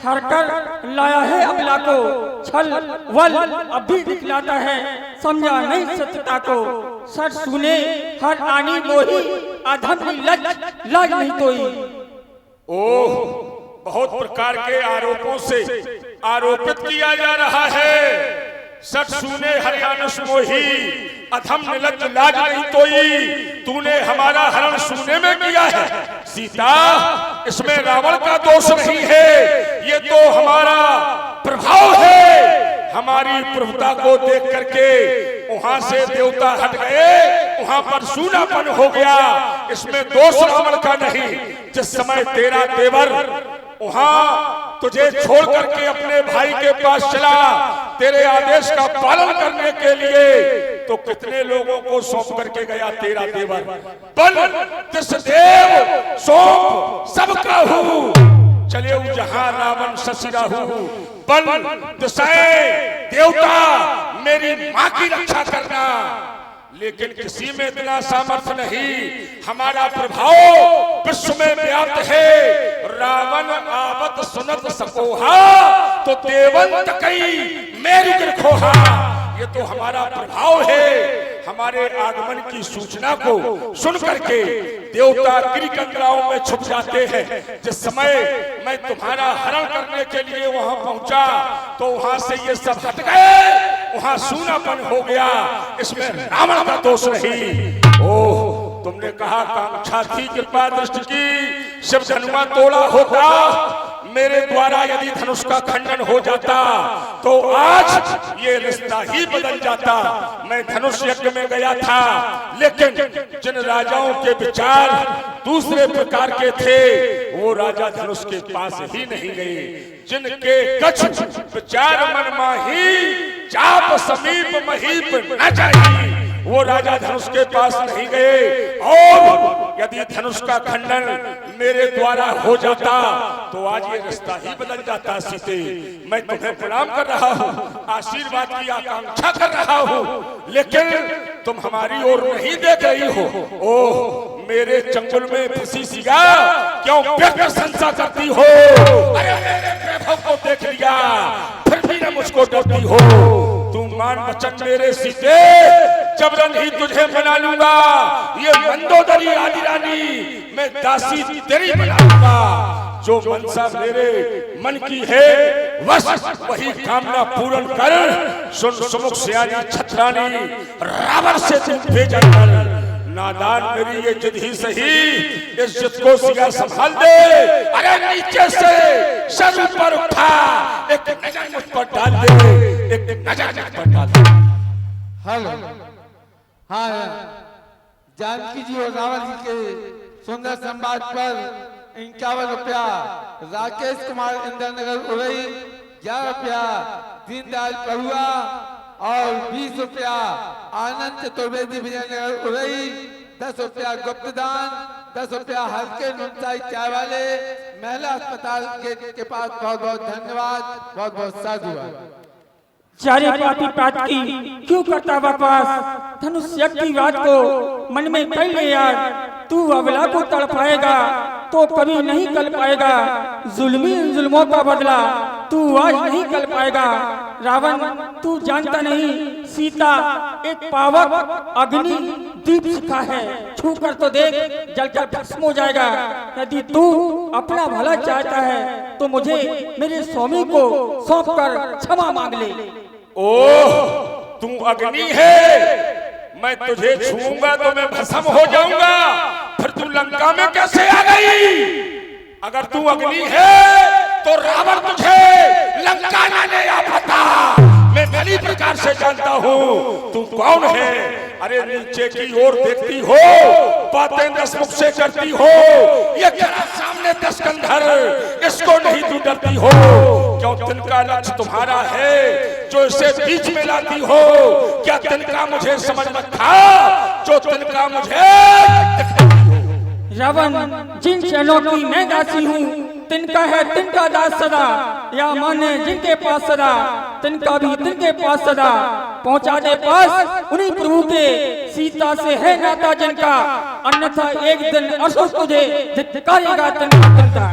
हर कर लाया है अबला को, छल वल अब भी दिखलाता है, समझा नहीं सत्यता को। सर सुने हर आनी मोही, अधम लज लाज नहीं कोई। ओह, बहुत प्रकार के आरोपों से आरोपित किया जा रहा है। सच सुने हरियाणस मोही, अधम निलज लाज नहीं कोई। तूने हमारा हरण सुने में किया है सीता, इसमें रावण का दोष नहीं है, ये तो हमारा प्रभाव है। हमारी प्रभुता को देख करके वहां से देवता हट गए, वहां पर सूनापन हो गया। इसमें दोष रावण का नहीं। जिस समय तेरा देवर वहां तुझे छोड़ करके अपने भाई के पास चला तेरे आदेश का पालन करने के लिए, तो कितने लोगों को सौंप करके गया तेरा देवर। बल तिस देव सौंप सबका हूँ, चले जहां रावण ससुराहू। बल दिशाए देवता मेरी माँ की रक्षा करना, लेकिन किसी में इतना सामर्थ्य नहीं। हमारा प्रभाव विश्व में व्याप्त है। रावण आवत सुनत सकोहा, तो देवंत कई मेरु गिर खोहा। ये तो हमारा प्रभाव है। हमारे आगमन की सूचना को सुन करके देवता गिरिकंदराओं में छुप जाते हैं। जिस समय मैं तुम्हारा हरण करने के लिए वहां पहुंचा, तो वहां से ये सब हट गए, वहां सूनापन हो गया। इसमें रावण का दोष नहीं। ओह, तुमने कहा कांक्षा थी कृपा दृष्टि की, शिव धनुआ तोड़ा होता, मेरे द्वारा यदि धनुष का खंडन हो जाता तो आज ये रिश्ता ही बदल जाता। मैं धनुष यज्ञ में गया था, लेकिन जिन राजाओं के विचार दूसरे प्रकार के थे, वो राजा धनुष के पास ही नहीं गए। जिनके कछ विचार मन माही, चाप समीप महीप न जाई, वो राजा धनुष के पास नहीं गए। और यदि धनुष का खंडन मेरे द्वारा हो जाता तो आज ये रिश्ता ही बदल जाता। सीते, मैं तुम्हें प्रणाम कर रहा हूँ, आशीर्वाद की आकांक्षा कर रहा हूँ, लेकिन तुम हमारी ओर नहीं देख रही हो। ओह, मेरे चंगुल में फंसी सिया क्यों प्रशंसा करती हो? अरे मेरे वैभव को देख लिया, फिर भी न मुझको डरती हो। तू मान वचन मेरे सीते, जबरन ही तुझे बना लूंगा। ये मंदोदरी आदि रानी मैं दासी तेरी बना लूंगा। जो मनसा मेरे मन की है बस वही कामना पूर्ण कर। सुन सुमुख सियानी छत्रानी, रावण से तुम भेजा कर। नादान मेरी ये जिद ही सही, इस जिद को सिया संभाल दे। अरे नीचे से सर पर उठा, एक नजर मुझ पर डाल दे, एक नजर मुझ पर डाल दे। हेलो, हाँ, जानकी जी और रावण जी के सुंदर संवाद पर 51 रुपया राकेश कुमार इंद्र नगर उरई, 11 रुपया दीनदयाल परुआ और 20 रुपया आनंद चतुर्वेदी विजयनगर उरई, 10 रुपया गुप्तदान, 10 रुपया हल्के नुनसाई चाय वाले महिला अस्पताल के पास। बहुत बहुत धन्यवाद, बहुत बहुत साधुवाद। चारे पापी पात की क्यों करता बकवास, धनुष यज्ञ की बात को मन में कर ले यार। तू अबला को तड़पाएगा तो कभी नहीं कर पाएगा, जुल्मी इन जुल्मों का बदला तू आज नहीं कर पाएगा। रावण तू जानता नहीं, सीता एक पावक अग्नि दीप शिखा है, छू कर तो देख जलकर भस्म हो जाएगा। यदि तू अपना भला चाहता है तो मुझे मेरे स्वामी को सौंप कर क्षमा मांग ले। ओह, तू अग्नि है, मैं तुझे छूऊंगा तो मैं भस्म हो जाऊंगा। फिर तू लंका में कैसे आ गई? अगर तू अग्नि है तो रावण तुझे लंका लाने आ पाता। मैं भली प्रकार से जानता हूँ तू कौन है। अरे नीचे की ओर देखती हो, बातें दसमुख से करती हो, ये तेरा सामने 10 कंधर, इसको नहीं तू डरती हो? क्यों तिनका लक्ष्य तुम्हारा है जो इसे बीच में लाती हो? क्या तिनका मुझे समझ रखा जो तिनका मुझे? रावण जिन चरणों की मैं दासी हूँ, तिनका है तिनका दास सदा, या माने जिनके पास सदा, तिनका भी तिनके पास सदा। पहुँचा दे पास उन्हीं प्रभु के, सीता से है नाता जिनका, अन्यथा एक दिन अशोक तुझे धिक्कारेगा तिनका।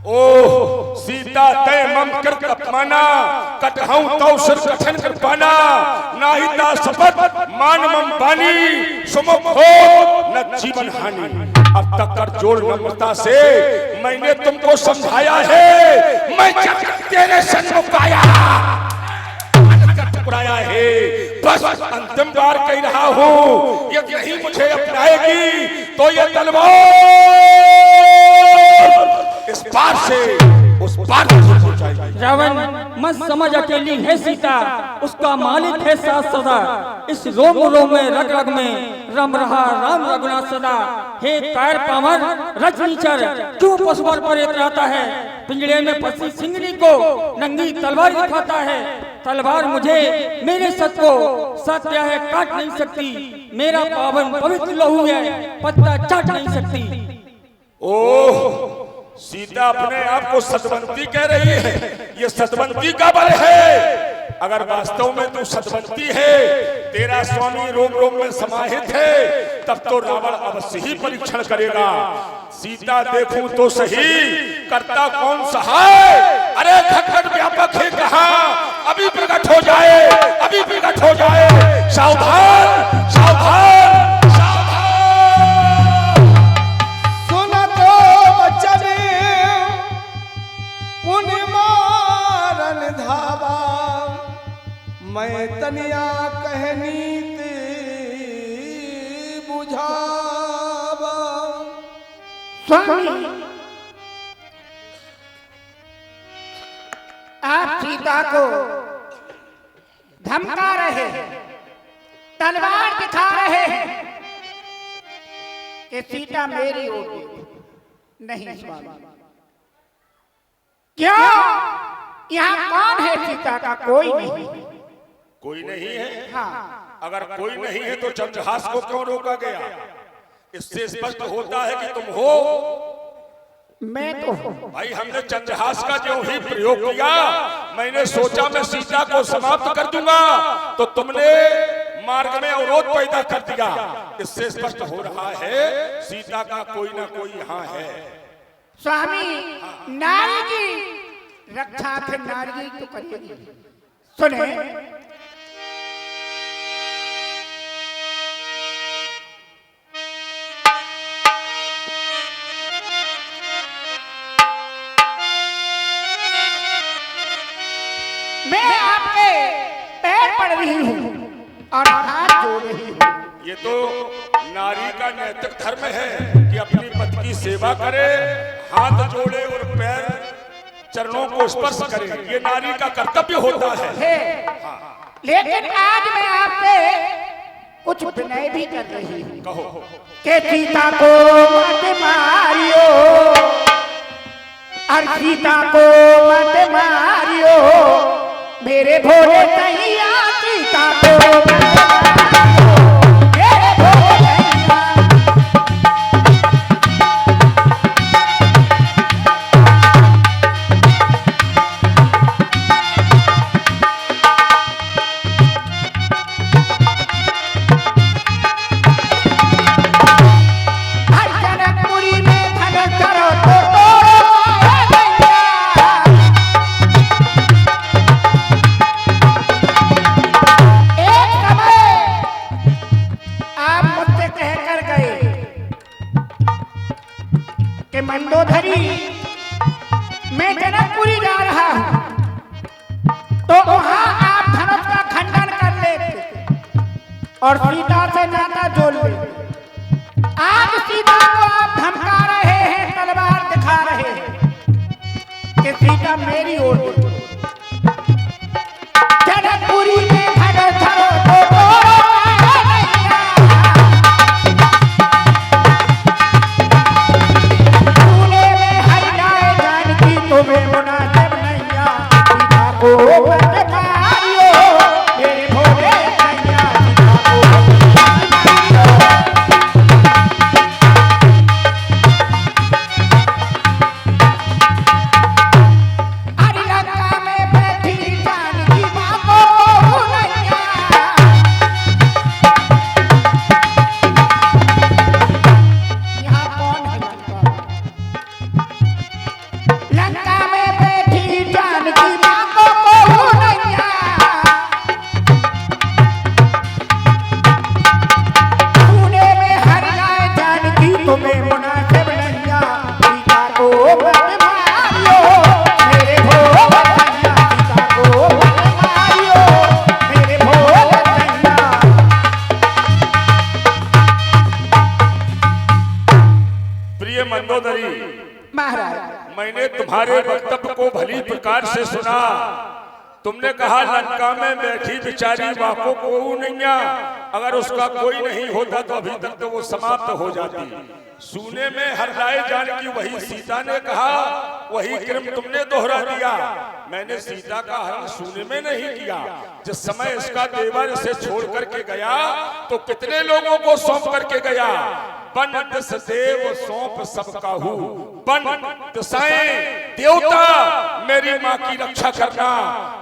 ओह सीता तय मम कृत अपमाना कटहूं तौ सिर कठन कर पाना नाहिता शपथ मान मम बानी सुमुख हो न जीवन हानि। अब तक कर जोड़ नम्रता से मैंने तुमको समझाया है, मैं जब तेरे सन्मुख आया टुकराया है, बस अंतिम बार कह रहा हूं यदि नहीं मुझे अपनाएगी तो ये तलवार इस पार से उस पार हो जाएगी। रावण मत समझ अकेली है सीता, उसका मालिक है साथ सदा, इस रोम रोम में रग रग में रम रहा राम रघुनाथ सदा। हे कायर पामर रजनीचर क्यों पशुवर पर इतराता है, पिंजड़े में फंसी सिंगड़ी को नंगी तलवार दिखाता है। तलवार मुझे मेरे सत को सत्य है काट नहीं सकती, मेरा पावन पवित्र लहू है पत्ता चाट नहीं सकती। ओह सीता अपने आप को सतवंती कह रही है, ये सतवंती का बल है। अगर वास्तव में तू सतवंती है, तेरा स्वामी रोम रोम में समाहित है, तब तो रावण अवश्य ही परीक्षण करेगा। सीता देखूं तो सही करता कौन सहाय, अरे घटघट व्यापक है कहां, अभी प्रकट हो जाए, अभी प्रकट हो जाए। सावधान सावधान मैं तनिया कहनी ते बुझावा। स्वामी आप सीता को धमका रहे हैं, तलवार दिखा रहे हैं कि सीता मेरी होगी। नहीं स्वामी, क्यों? यहाँ कौन है सीता का? कोई नहीं। कोई नहीं है? हाँ। अगर कोई नहीं है तो चंद्रहास को क्यों रोका गया? इससे स्पष्ट होता है कि तुम हो। मैं तो भाई हमने चंद्रहास का जो ही प्रयोग किया, मैंने सोचा मैं सीता को समाप्त कर दूंगा, तो तुमने मार्ग में अवरोध पैदा कर दिया। इससे स्पष्ट हो रहा है सीता का कोई ना कोई यहाँ है। स्वामी नारी की रक्षा फिर नारी तो करेगी। सुने मैं आपके पैर पड़ रही हूँ और हाथ जोड़ रही हूँ। ये तो नारी का नैतिक धर्म है कि अपनी पति की सेवा करे, हाथ जोड़े और पैर चरणों को स्पर्श करे, ये नारी का कर्तव्य होता है। लेकिन आज मैं आपसे कुछ विनय भी कर रही हूँ। कहो। कि सीता को मत मारियो, और सीता को मत मारियो, मेरे भोले सैया सीता को मत मारियो, मेरे भोले मंदोदरी मैं जनकपुरी जा रहा हूं, तो वहां आप धनुष का खंडन कर लेते और सीता से नाता जोड़ लेते। आज सीता को आप धमका रहे हैं, तलवार दिखा रहे हैं कि सीता मेरी ओर जनकपुरी में धनुष धरो तो तुम्हारे वक्तव्य को भली प्रकार से सुना। तुमने कहा लंका में बैठी बिचारी वाको को नैया, अगर उसका कोई नहीं होता तो अभी तक तो वो समाप्त हो जाती। सूने में हरलाए जाने की वही सीता ने कहा, वही क्रम तुमने दोहरा दिया। मैंने सीता का हरण सूने में नहीं किया। जिस समय इसका देवर इसे छोड़ करके गया तो कितने लोगों को सौंप करके गया। बन दिस देव सौंप सब काहू, बन दिशाएं देवता मेरी माँ की रक्षा करना।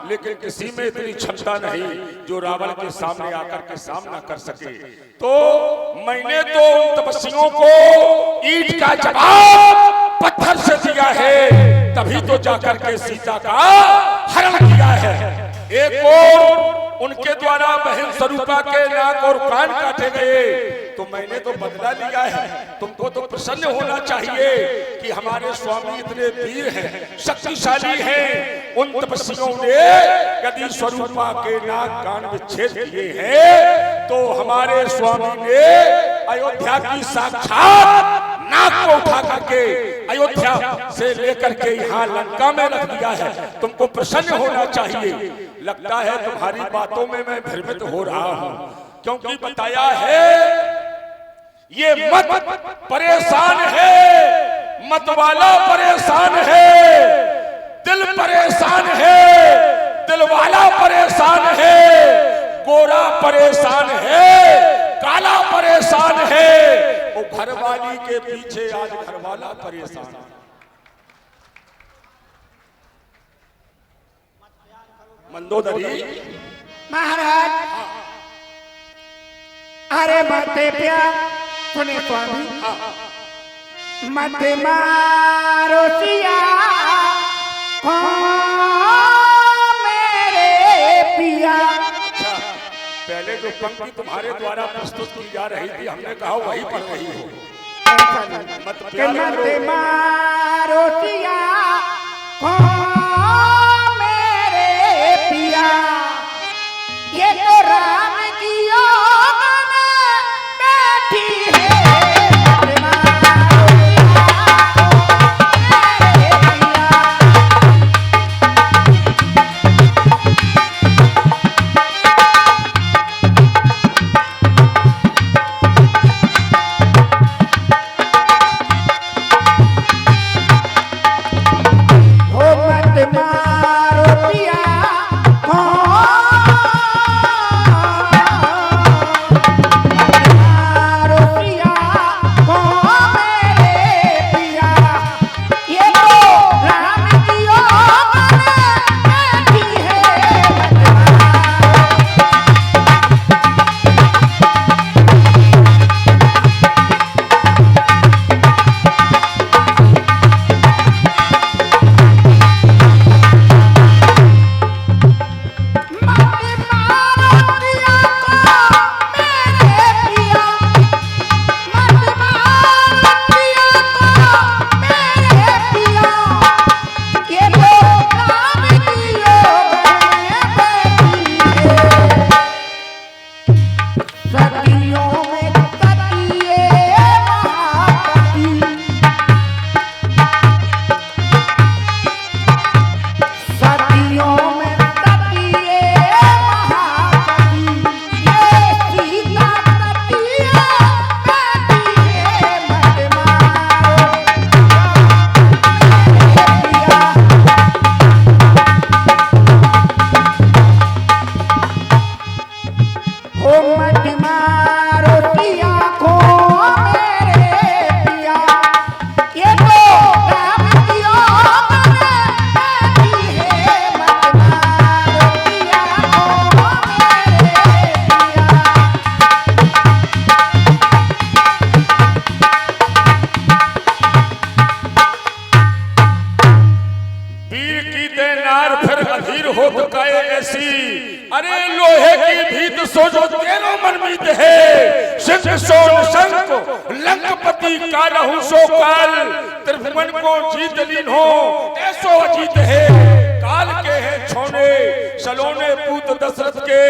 लेकिन किसी में इतनी क्षमता नहीं जो रावण के सामने आकर के सामना कर सके। तो मैंने तो उन तपस्वियों को ईंट का जवाब पत्थर से दिया है, तभी तो जाकर के सीता का हरण किया है। एक और उनके द्वारा बहन स्वरूपा के नाक और कान काटे गए, तो मैंने तो बदला लिया है। तुमको तो प्रसन्न होना चाहिए कि हमारे स्वामी इतने वीर हैं, शक्तिशाली हैं। उन तपस्वियों ने यदि स्वरूपा के नाक कान विच्छेद किए हैं तो हमारे स्वामी ने अयोध्या की साक्षात नाक को उठा करके अयोध्या से लेकर के यहाँ लंका में रख दिया है। तुमको प्रसन्न होना चाहिए। लगता है तुम्हारी बातों में मैं भ्रमित हो रहा हूँ, क्योंकि बताया है ये मत परेशान है, मत वाला परेशान है, दिल परेशान है, दिल वाला परेशान है, गोरा परेशान है, काला परेशान है। वो घरवाली के पीछे आज घरवाला परेशान है। मंदोदरी महाराज, अरे मते प्यार सुने स्वामी, मत मारो सिया ओ मेरे पिया। पहले जो पंक्ति तुम्हारे द्वारा प्रस्तुत की जा रही थी, हमने कहा वही पढ़ रही हो। मत मारो सिया ओ मेरे पिया, ये तो राम की ओग में बैठी है। अरे लोहे की भीत सो जो तेरो मनमीत है, सिंह सोन संग लंकपति का रहु सो काल, त्रिभुवन को जीत लीन्हो ऐसो अजीत है। काल के हैं छोने सलोने पूत दशरथ के,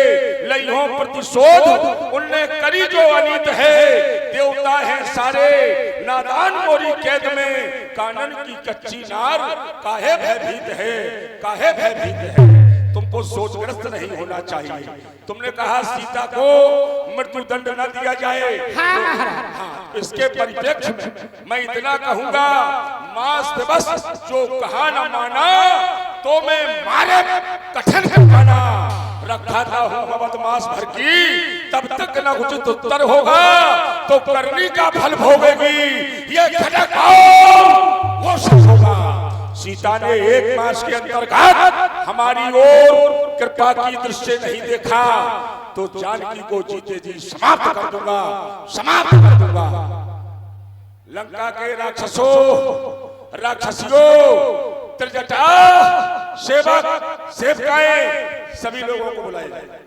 लइहो प्रतिशोध उनने करी जो अनीत है। देवता है सारे नादान मोरी कैद में, कानन की कच्ची नार काहे भयभीत है, काहे भयभीत है। तुमको सोचग्रस्त नहीं होना चाहिए। तुमने कहा सीता को मृत्युदंड न दिया जाए, हाँ, इसके परिप्रेक्ष्य में मैं इतना कहूंगा, मास बस जो कहा न माना तो मैं मारे कठिन करवाना। रखा था हूँ बदमाश भर की, तब तक न उचित उत्तर होगा तो करनी का फल भोगेगी। ये खटक वो सब होगा। सीता ने 1 मास के अंतर्गत हमारी ओर कृपा की दृश्य नहीं देखा तो जानकी को जीते जी समाप्त कर दूंगा, समाप्त कर दूंगा। लंका के राक्षसों, राक्षसियों, त्रिजटा, सेवक, सेवकाएं, सभी लोगों को बुलाया जाए।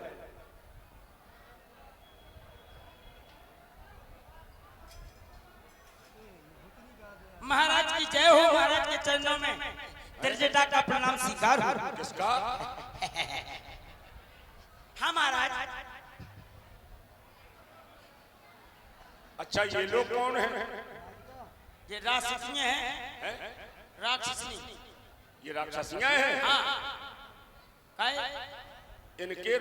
महाराज की जय हो। महाराज के चरणों में त्रिजटा का प्रणाम स्वीकार हो। किसका? हाँ महाराज। अच्छा, ये लोग कौन हैं? ये राक्षसियां हैं। राक्षसी, ये राक्षसियां हैं। हाँ। इनके